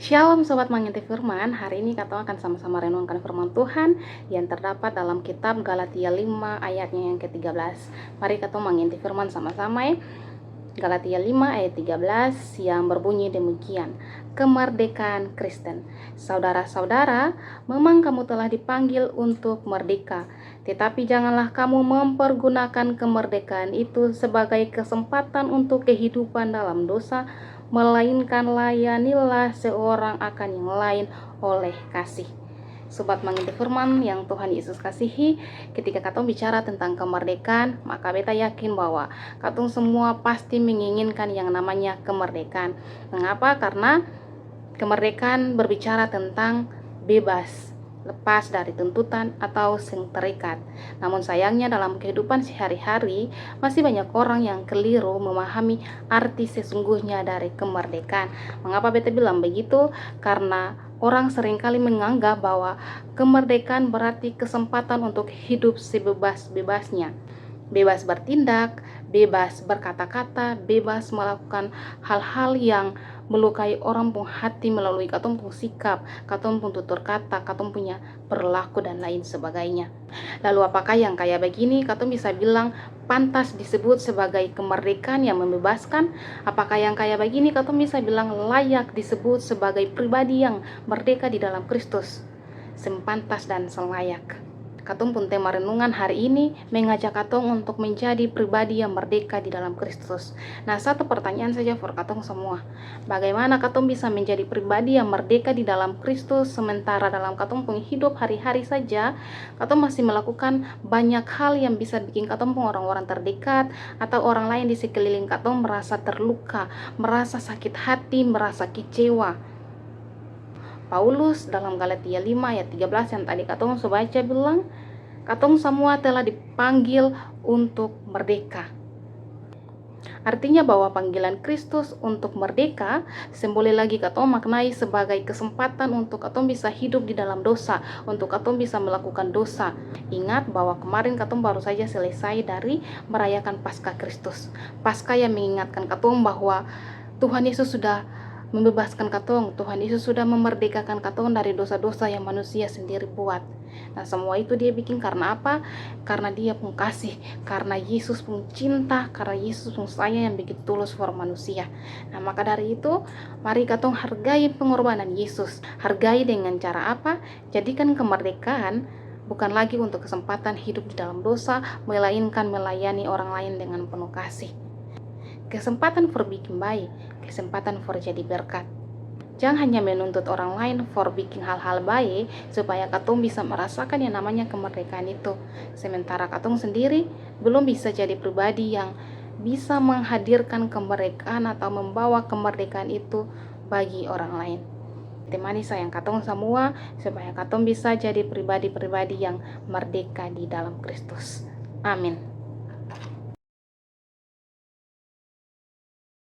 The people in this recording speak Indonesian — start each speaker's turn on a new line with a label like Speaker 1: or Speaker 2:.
Speaker 1: Shalom Sobat Menginti Firman, hari ini kita akan sama-sama renungkan firman Tuhan yang terdapat dalam kitab Galatia 5 ayatnya yang ke-13. Mari kita menginti firman sama-sama ya. Galatia 5 ayat 13 yang berbunyi demikian. Kemerdekaan Kristen. Saudara-saudara, memang kamu telah dipanggil untuk merdeka, tetapi janganlah kamu mempergunakan kemerdekaan itu sebagai kesempatan untuk kehidupan dalam dosa, melainkan layanilah seorang akan yang lain oleh kasih. Sobat menginti firman yang Tuhan Yesus kasihi, ketika katong bicara tentang kemerdekaan, maka beta yakin bahwa katong semua pasti menginginkan yang namanya kemerdekaan. Mengapa? Karena kemerdekaan berbicara tentang bebas, lepas dari tuntutan atau terikat. Namun sayangnya dalam kehidupan sehari-hari masih banyak orang yang keliru memahami arti sesungguhnya dari kemerdekaan. Mengapa beta bilang begitu? Karena orang seringkali menganggap bahwa kemerdekaan berarti kesempatan untuk hidup sebebas-bebasnya. Bebas bertindak, bebas berkata-kata, bebas melakukan hal-hal yang melukai orang pun hati melalui katong pun sikap, katong pun tutur kata, katong punya perilaku dan lain sebagainya. Lalu apakah yang kayak begini katong bisa bilang pantas disebut sebagai kemerdekaan yang membebaskan? Apakah yang kayak begini katong bisa bilang layak disebut sebagai pribadi yang merdeka di dalam Kristus? Sempantas dan selayak. Katong pun tema renungan hari ini mengajak katong untuk menjadi pribadi yang merdeka di dalam Kristus. Nah, satu pertanyaan saja for katong semua. Bagaimana katong bisa menjadi pribadi yang merdeka di dalam Kristus sementara dalam katong pun hidup hari-hari saja katong masih melakukan banyak hal yang bisa bikin katong pun orang-orang terdekat atau orang lain di sekeliling katong merasa terluka, merasa sakit hati, merasa kecewa. Paulus dalam Galatia 5 ayat 13 yang tadi katong sudah baca bilang, katong semua telah dipanggil untuk merdeka. Artinya bahwa panggilan Kristus untuk merdeka boleh lagi katong maknai sebagai kesempatan untuk katong bisa hidup di dalam dosa, untuk katong bisa melakukan dosa. Ingat bahwa kemarin katong baru saja selesai dari merayakan Paskah Kristus. Paskah yang mengingatkan katong bahwa Tuhan Yesus sudah membebaskan katong, Tuhan Yesus sudah memerdekakan katong dari dosa-dosa yang manusia sendiri buat. Nah, semua itu dia bikin karena apa? Karena dia pun kasih, karena Yesus pun cinta, karena Yesus pun sayang yang begitu tulus for manusia. Nah, maka dari itu, mari katong hargai pengorbanan Yesus. Hargai dengan cara apa? Jadikan kemerdekaan bukan lagi untuk kesempatan hidup di dalam dosa, melainkan melayani orang lain dengan penuh kasih. Kesempatan for bikin baik, kesempatan for jadi berkat. Jangan hanya menuntut orang lain for bikin hal-hal baik supaya katong bisa merasakan yang namanya kemerdekaan itu. Sementara katong sendiri belum bisa jadi pribadi yang bisa menghadirkan kemerdekaan atau membawa kemerdekaan itu bagi orang lain. Temani sayang katong semua supaya katong bisa jadi pribadi-pribadi yang merdeka di dalam Kristus. Amin.